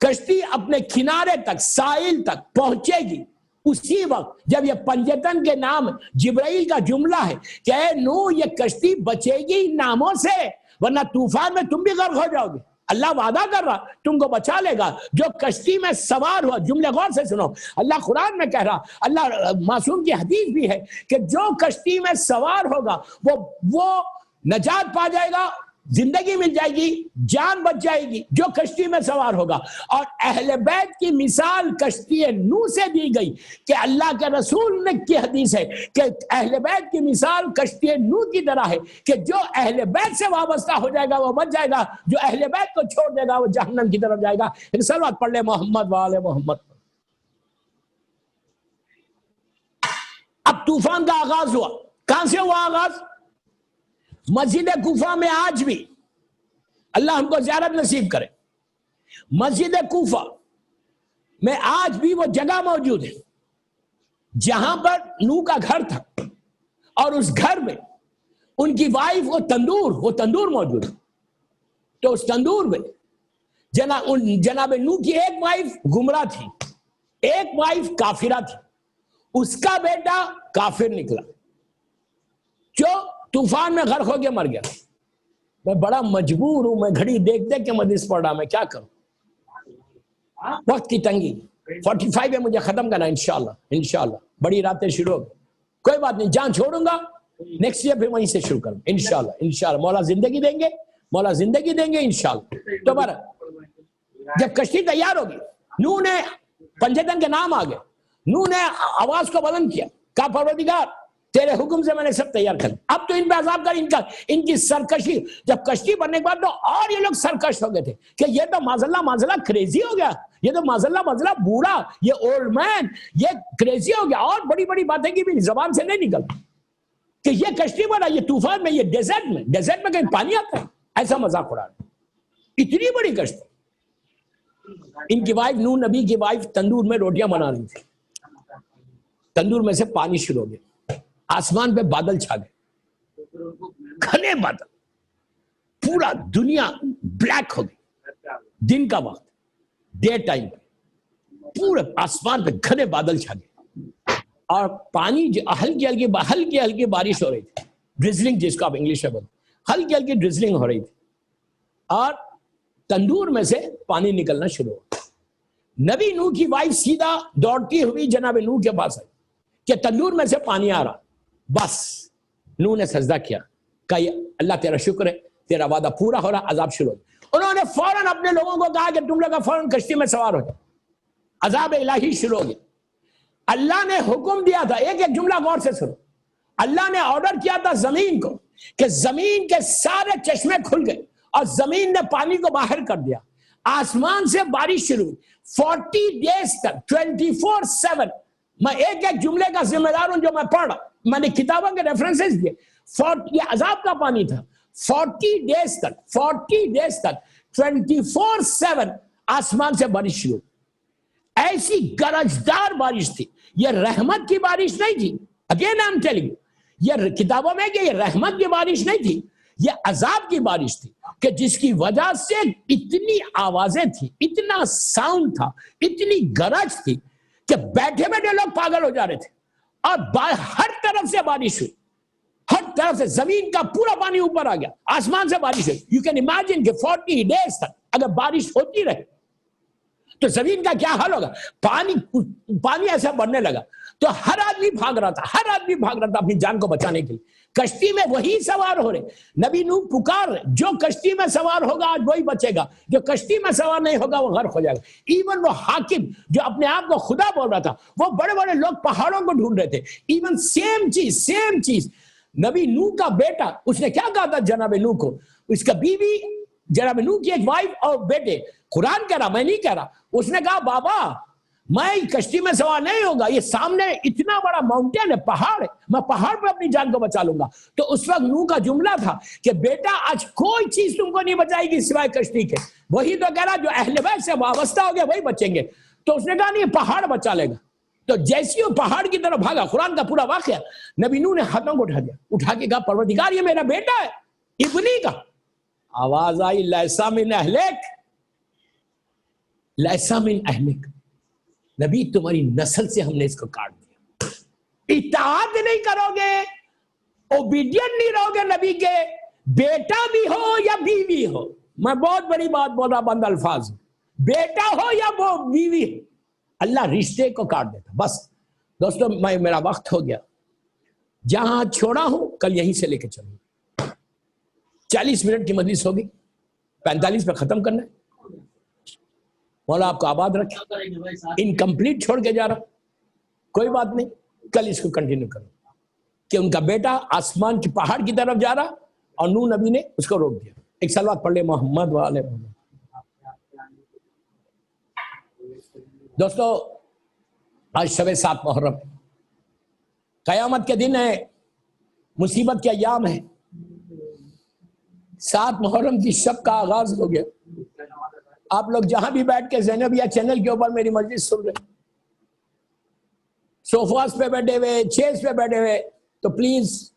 کشتی اپنے کنارے تک، ساحل تک پہنچے گی اسی وقت جب یہ پنجتن کے نام جبرائیل کا جملہ ہے کہ اے نوح یہ کشتی بچے گی ناموں سے، ورنہ طوفان میں تم بھی غرق ہو جاؤ گے۔ اللہ وعدہ کر رہا تم کو بچا لے گا جو کشتی میں سوار ہوا۔ جملے غور سے سنو، اللہ قرآن میں کہہ رہا، اللہ معصوم کی حدیث بھی ہے کہ جو کشتی میں سوار ہوگا وہ نجات پا جائے گا، زندگی مل جائے گی، جان بچ جائے گی جو کشتی میں سوار ہوگا۔ اور اہل بیت کی مثال کشتی نوح سے دی گئی کہ اللہ کے رسول نے کی حدیث ہے کہ اہل بیت کی مثال کشتی نوح کی طرح ہے کہ جو اہل بیت سے وابستہ ہو جائے گا وہ بچ جائے گا، جو اہل بیت کو چھوڑ دے گا وہ جہنم کی طرف جائے گا۔ ایک صلوات پڑھ لے محمد وآل محمد۔ اب طوفان کا آغاز ہوا، کہاں سے ہوا آغاز؟ مسجد کوفہ میں آج بھی، اللہ ہم کو زیارت نصیب کرے، مسجد کوفہ میں آج بھی وہ جگہ موجود ہے جہاں پر نوح کا گھر تھا، اور اس گھر میں ان کی وائف وہ تندور موجود ہے۔ تو اس تندور میں جناب نوح کی ایک وائف گمراہ تھی، ایک وائف کافرہ تھی، اس کا بیٹا کافر نکلا جو طوفان میں غرق ہو کے مر گیا۔ میں بڑا مجبور ہوں، میں گھڑی دیکھ دیکھ کے مدرس پڑھ رہا، میں کیا کروں، وقت کی تنگی، 45 ہے مجھے ختم کرنا انشاءاللہ، بڑی راتیں شروع ہو گئی، کوئی بات نہیں، جان چھوڑوں گا نیکسٹ ایئر پھر وہیں سے شروع کروں انشاءاللہ مولا زندگی دیں گے انشاءاللہ۔ تو بارہ جب کشتی تیار ہوگی، نوح نے پنجتن کے نام آگے، نوح نے آواز کو بلند کیا، کہا پروردگار تیرے حکم سے میں نے سب تیار کر، اب تو ان پہ عذاب کر، ان کی سرکشی۔ جب کشتی بننے کے بعد تو اور یہ لوگ سرکش ہو گئے تھے کہ یہ تو معذاللہ کریزی ہو گیا، یہ تو معذاللہ بوڑھا، یہ اولڈ مین، یہ کریزی ہو گیا، اور بڑی بڑی باتیں کی بھی زبان سے نہیں نکل کہ یہ کشتی بنا، یہ طوفان میں، یہ ڈیزرٹ میں کہیں پانی آتا ہے، ایسا مذاق اڑا رہا، اتنی بڑی کشتی۔ ان کی وائف نوح نبی کی وائف تندور میں روٹیاں بنا رہی تھی، تندور میں سے پانی شروع ہو گیا، آسمان پہ بادل چھا گئے، گھنے بادل، پورا دنیا بلیک ہو گئی، دن کا وقت، ڈے ٹائم پہ پورے آسمان پہ گھنے بادل چھا گئے، اور پانی ہلکی ہلکی بارش ہو رہی تھی، ڈرزلنگ جس کو آپ انگلش میں بولتے، ہلکی ہلکی ڈرزلنگ ہو رہی تھی، اور تندور میں سے پانی نکلنا شروع ہوا۔ نبی نوح کی وائف سیدھا دوڑتی ہوئی جناب نوح کے پاس آئی کہ تندور میں سے پانی آ رہا۔ بس نوح نے سجدہ کیا، کہا اللہ تیرا شکر ہے، تیرا وعدہ پورا ہو رہا، عذاب شروع ہو۔ انہوں نے فوراً اپنے لوگوں کو کہا کہ تم لوگ فوراً کشتی میں سوار ہو جاؤ، عذاب الہی شروع ہو گیا۔ اللہ نے حکم دیا تھا، ایک جملہ غور سے سنو، اللہ نے آرڈر کیا تھا زمین کو کہ زمین کے سارے چشمے کھل گئے اور زمین نے پانی کو باہر کر دیا، آسمان سے بارش شروع ہوئی 40 ڈیز تک 24/7۔ میں ایک جملے کا ذمہ دار ہوں جو میں پڑھ رہا، میں نے کتابوں کے ریفرنسز دیے، یہ عذاب کا پانی تھا، 40 ڈیز تک 24/7 آسمان سے بارش شروع، ایسی گرجدار بارش تھی، یہ رحمت کی بارش نہیں تھی، again I am telling you, یہ کتابوں میں کہ یہ رحمت کی بارش نہیں تھی، یہ عذاب کی بارش تھی، کہ جس کی وجہ سے اتنی آوازیں تھی، اتنا ساؤنڈ تھا، اتنی گرج تھی کہ بیٹھے بیٹھے لوگ پاگل ہو جا رہے تھے، اور ہر طرف سے بارش ہوئی، ہر طرف سے زمین کا پورا پانی اوپر آ گیا، آسمان سے بارش ہوئی۔ یو کین امیجن کہ 40 ڈیز تک اگر بارش ہوتی رہے تو زمین کا کیا حال ہوگا۔ پانی ایسا بڑھنے لگا تو ہر آدمی بھاگ رہا تھا اپنی جان کو بچانے کے لیے۔ کشتی میں وہی سوار ہو رہے، نبی نوح پکار رہے، جو کشتی میں سوار ہوگا آج وہی بچے گا، جو کشتی میں سوار نہیں ہوگا وہ غرق ہو جائے گا۔ ایون وہ حاکم جو اپنے آپ کو خدا بول رہا تھا، وہ بڑے بڑے لوگ پہاڑوں کو ڈھونڈ رہے تھے، ایون سیم چیز نبی نوح کا بیٹا، اس نے کیا کہا تھا جناب نوح کو، اس کا بیوی جناب نوح کی ایک وائف اور بیٹے، قرآن کہہ رہا، میں نہیں کہہ رہا، اس نے کہا بابا میں کشتی میں سوار نہیں ہوگا، یہ سامنے اتنا بڑا ماؤنٹین ہے، پہاڑ ہے، میں پہاڑ پہ اپنی جان کو بچا لوں گا۔ تو اس وقت نوح کا جملہ تھا کہ بیٹا آج کوئی چیز تم کو نہیں بچائے گی سوائے کشتی کے، وہی تو کہہ رہا جو اہل بیت سے وابستہ ہو گئے وہی بچیں گے۔ تو اس نے کہا نہیں پہاڑ بچا لے گا، تو جیسی وہ پہاڑ کی طرف بھاگا، قرآن کا پورا واقعہ، نبی نوح نے ہاتھوں کو اٹھا دیا، اٹھا کے کہا پروردگار یہ میرا بیٹا ہے، ابنی کا. آواز آئی لیسا من اہلک، لیسا من اہلک، نبی تمہاری نسل سے ہم نے اس کو کاٹ دیا. اطاعت نہیں کرو گے، اوبیڈینٹ نہیں رہو گے نبی کے، بیٹا بھی ہو یا بیوی ہو، میں بہت بڑی بات بول رہا بند الفاظ، بیٹا ہو یا وہ بیوی ہو، اللہ رشتے کو کاٹ دیتا. بس دوستو میرا وقت ہو گیا، جہاں چھوڑا ہوں کل یہیں سے لے کے چلوں. 40 منٹ کی مجلس ہوگی، 45 پہ ختم کرنا ہے. مولا آپ کو آباد رکھے. انکمپلیٹ چھوڑ کے جا رہا، کوئی بات نہیں، کل اس کو کنٹینیو کرو کہ ان کا بیٹا آسمان کی پہاڑ کی طرف جا رہا اور نوح نبی نے اس کو روک دیا. ایک صلوات پڑھ لے محمد والے محمد. دوستو آج شب 7 محرم، قیامت کے دن ہے، مصیبت کے ایام ہے. 7 محرم کی شب کا آغاز ہو گیا. آپ لوگ جہاں بھی بیٹھ کے زینبیہ چینل کے اوپر میری مجلس سن رہے، سوفاز پہ بیٹھے ہوئے، چیئرز پہ بیٹھے ہوئے، تو please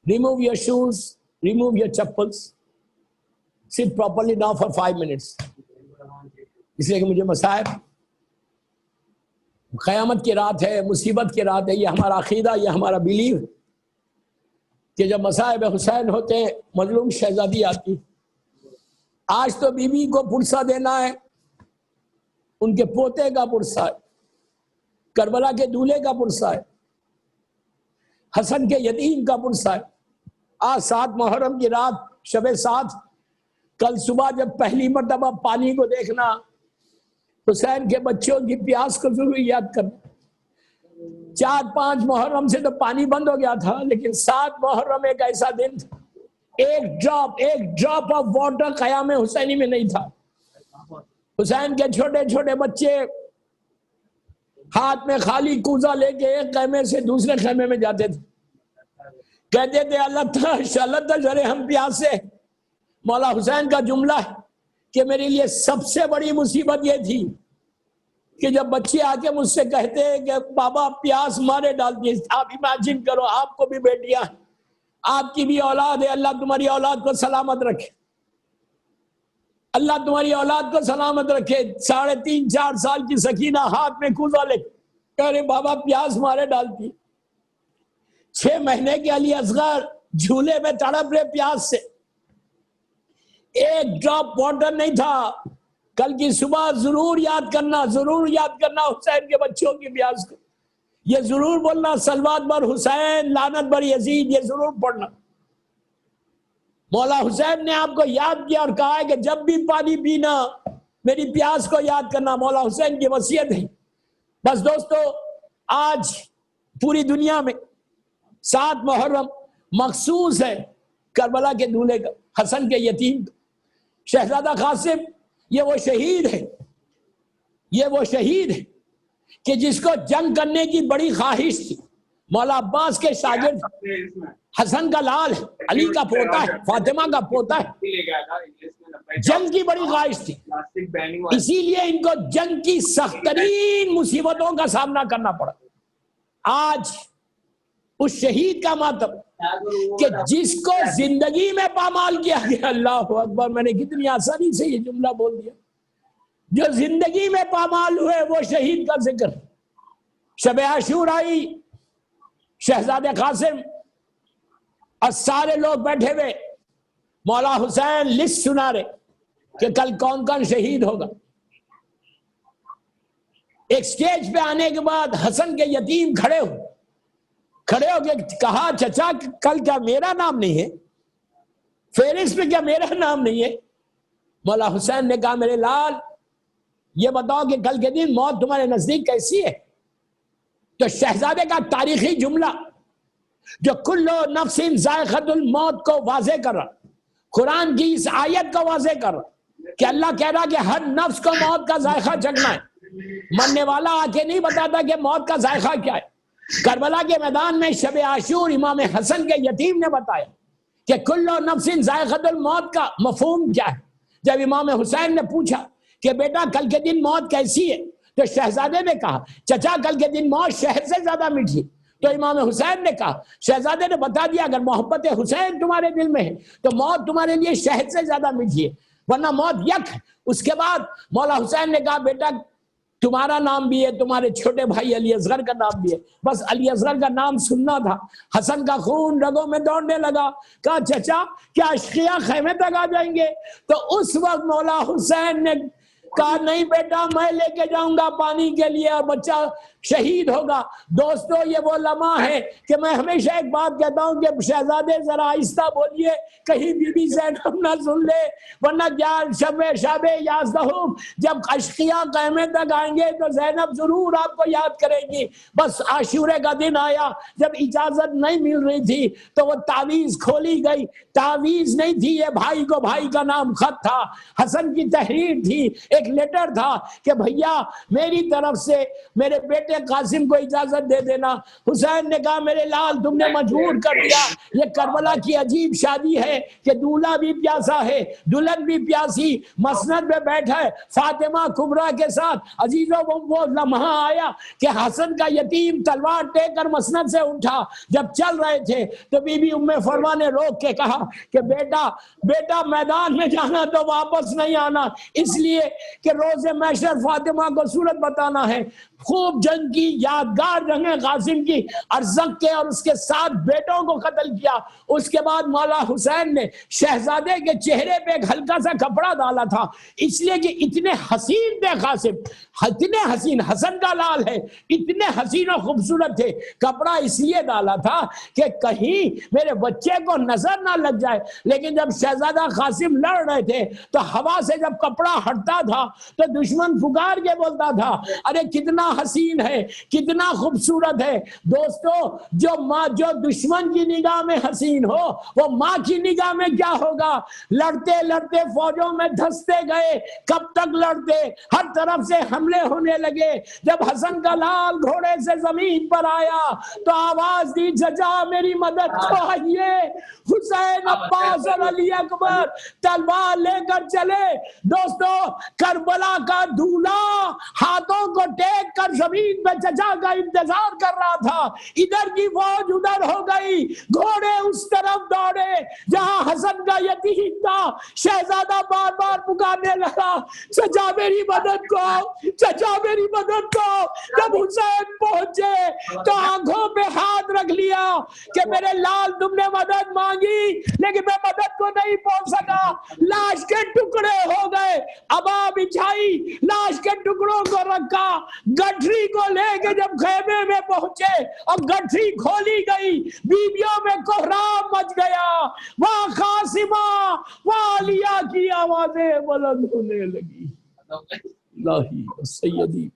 remove your shoes, remove your chappals, sit properly now for 5 minutes. اس لیے کہ مجھے مصائب، قیامت کی رات ہے، مصیبت کی رات ہے. یہ ہمارا عقیدہ، یہ ہمارا بیلیو کہ جب مصائب حسین ہوتے ہیں مظلوم شہزادی آتی. آج تو بی بی کو پرسہ دینا ہے، ان کے پوتے کا پرسہ ہے، کربلا کے دولہے کا پرسہ ہے، حسن کے یتیم کا پرسہ ہے. آج 7 محرم کی رات، شب 7، کل صبح جب پہلی مرتبہ پانی کو دیکھنا، حسین کے بچوں کی پیاس کو ضرور یاد کرنا. 4-5 محرم سے تو پانی بند ہو گیا تھا، لیکن 7 محرم ایک ایسا دن تھا، ایک ڈراپ آف واٹر قیام حسینی میں نہیں تھا. حسین کے چھوٹے چھوٹے بچے ہاتھ میں خالی کوزہ لے کے ایک خیمے سے دوسرے خیمے میں جاتے تھے، کہتے تھے اللہ تعالی ہم پیاسے. مولا حسین کا جملہ ہے کہ میرے لیے سب سے بڑی مصیبت یہ تھی کہ جب بچے آ کے مجھ سے کہتے ہیں کہ بابا پیاس مارے ڈالتی ہے. آپ امیجن کرو، آپ کو بھی بیٹیاں ہیں، آپ کی بھی اولاد ہے، اللہ تمہاری اولاد کو سلامت رکھے، اللہ تمہاری اولاد کو سلامت رکھے. 3.5-4 سال کی سکینہ ہاتھ میں کوزہ لے کہہ رہے بابا پیاس مارے ڈالتی. 6 مہینے کے علی اصغر جھولے میں تڑپ رہے پیاس سے، ایک ڈراپ واٹر نہیں تھا. کل کی صبح ضرور یاد کرنا حسین کے بچوں کی پیاس کو. یہ ضرور بولنا صلوات بر حسین لعنت بر یزید، یہ ضرور پڑھنا. مولا حسین نے آپ کو یاد کیا اور کہا ہے کہ جب بھی پانی پینا میری پیاس کو یاد کرنا. مولا حسین کی وصیت ہے. بس دوستو آج پوری دنیا میں 7 محرم مخصوص ہے کربلا کے دولہے کا، حسن کے یتیم کا. شہزادہ قاسم یہ وہ شہید ہے کہ جس کو جنگ کرنے کی بڑی خواہش تھی. مولا عباس کے شاگرد، حسن کا لال ہے، علی کا پوتا ہے، فاطمہ کا پوتا ہے، جنگ کی بڑی خواہش تھی. اسی لیے ان کو جنگ کی سخت ترین مصیبتوں کا سامنا کرنا پڑا. آج اس شہید کا ماتم کہ جس کو زندگی میں پامال کیا گیا. اللہ اکبر، میں نے کتنی آسانی سے یہ جملہ بول دیا. جو زندگی میں پامال ہوئے وہ شہید کا ذکر. شب عاشور آئی، شہزادہ قاسم اور سارے لوگ بیٹھے ہوئے، مولا حسین لسٹ سنا رہے کہ کل کون کون شہید ہوگا. ایک سٹیج پہ آنے کے بعد حسن کے یتیم کھڑے ہو کے کہا چچا کل کیا میرا نام نہیں ہے؟ فہرست میں کیا میرا نام نہیں ہے؟ مولا حسین نے کہا میرے لال یہ بتاؤ کہ کل کے دن موت تمہارے نزدیک کیسی ہے؟ تو شہزادے کا تاریخی جملہ جو کل نفس ذائقۃ الموت کو واضح کر رہا، قرآن کی اس آیت کو واضح کر رہا کہ اللہ کہہ رہا کہ ہر نفس کو موت کا ذائقہ چکھنا ہے. مرنے والا آ کے نہیں بتاتا کہ موت کا ذائقہ کیا ہے. کربلا کے میدان میں شب عاشور امام حسن کے یتیم نے بتایا کہ کل نفس ذائقۃ الموت کا مفہوم کیا ہے. جب امام حسین نے پوچھا کہ بیٹا کل کے دن موت کیسی ہے، تو شہزادے نے کہا چچا کل کے دن موت شہد سے زیادہ میٹھی. تو امام حسین نے کہا، شہزادے نے بتا دیا اگر محبت حسین تمہارے دل میں ہے تو موت تمہارے لیے شہد سے زیادہ میٹھی ہے، ورنہ موت یک ہے. اس کے بعد مولا حسین نے کہا بیٹا تمہارا نام بھی ہے، تمہارے چھوٹے بھائی علی اصغر کا نام بھی ہے. بس علی اصغر کا نام سننا تھا. حسن کا خون رگوں میں دوڑنے لگا. کہا چچا کیا اشقیاء خیمے تک آ جائیں گے؟ تو اس وقت مولا حسین نے کہا نہیں بیٹا میں لے کے جاؤں گا پانی کے لیے اور بچہ شہید ہوگا. دوستو یہ وہ لمحہ ہے کہ میں ہمیشہ ایک بات کہتا ہوں کہ شہزادے ذرا آہستہ بولیے کہیں بی بی زینب نہ سن لے، ورنہ شب 11 جب اشقیاء قیامت تک آئیں گے تو زینب ضرور آپ کو یاد کرے گی. بس عاشورے کا دن آیا جب اجازت نہیں مل رہی تھی تو وہ تعویذ کھولی گئی. تعویذ نہیں تھی یہ، بھائی کو بھائی کا نام خط تھا. حسن کی تحریر تھی، ایک لیٹر تھا کہ بھیا میری طرف سے میرے بیٹے قاسم کو اجازت دے دینا. حسین نے کہا میرے لال تم نے مجبور کر دیا. یہ کربلا کی عجیب شادی ہے کہ دولہا بھی پیاسا ہے دلہن بھی پیاسی، مسند پہ بیٹھا ہے فاطمہ کبریٰ کے ساتھ. عزیزوں وہ لمحہ آیا کہ حسن کا یتیم تلوار ٹیک کر مسند سے اٹھا. جب چل رہے تھے تو بی بی ام فرما نے روک کے کہا کہ بیٹا میدان میں جانا تو واپس نہیں آنا، اس لیے کہ روز محشر فاطمہ کو صورت بتانا ہے. خوب جنگ کی، یادگار جنگیں قاسم کی. ارزق کے اور اس کے 7 بیٹوں کو قتل کیا. اس کے بعد مولا حسین نے شہزادے کے چہرے پہ ایک ہلکا سا کپڑا ڈالا تھا، اس لیے کہ اتنے حسین تھے قاسم، اتنے حسین، حسن کا لال ہے، اتنے حسین و خوبصورت تھے. کپڑا اس لیے ڈالا تھا کہ کہیں میرے بچے کو نظر نہ لگ جائے. لیکن جب شہزادہ قاسم لڑ رہے تھے تو ہوا سے جب کپڑا ہٹتا تھا تو دشمن پکار کے بولتا تھا ارے کتنا حسین ہے، کتنا خوبصورت ہے. دوستو جو دشمن کی نگاہ میں حسین ہو وہ ماں کی نگاہ میں کیا ہوگا. لڑتے لڑتے فوجوں میں دھستے گئے. کب تک لڑتے؟ ہر طرف سے حملے ہونے لگے. جب حسن کا لال گھوڑے سے زمین پر آیا تو آواز دی چچا میری مدد کو آئیے. حسین عباس اور علی اکبر تلوار لے کر چلے. دوستو کربلا کا دولہا ہاتھوں کو ٹیک کر زمین پہ چچا کا انتظار کر رہا تھا. ادھر کی فوج ادھر ہو گئی، گھوڑے اس طرف دوڑے جہاں حسن کا یتیم تھا. شہزادہ بار بار پکارنے لگا چچا میری مدد کو، چچا میری مدد کو. جب حسین پہنچے تو آنکھوں پہ ہاتھ رکھ لیا کہ میرے لال تم نے مدد مانگی لیکن میں مدد کو نہیں پہنچ سکا. لاش کے ٹکڑے ہو گئے، ابا بچھائی، لاش کے ٹکڑوں کو رکھا. گٹھری کو لے کے جب خیمے میں پہنچے اور گٹھری کھولی گئی، بیویوں میں کوہرام مچ گیا. وہاں قاسمہ وہاں علیہ کی آوازیں بلند ہونے لگی. الہی سیدی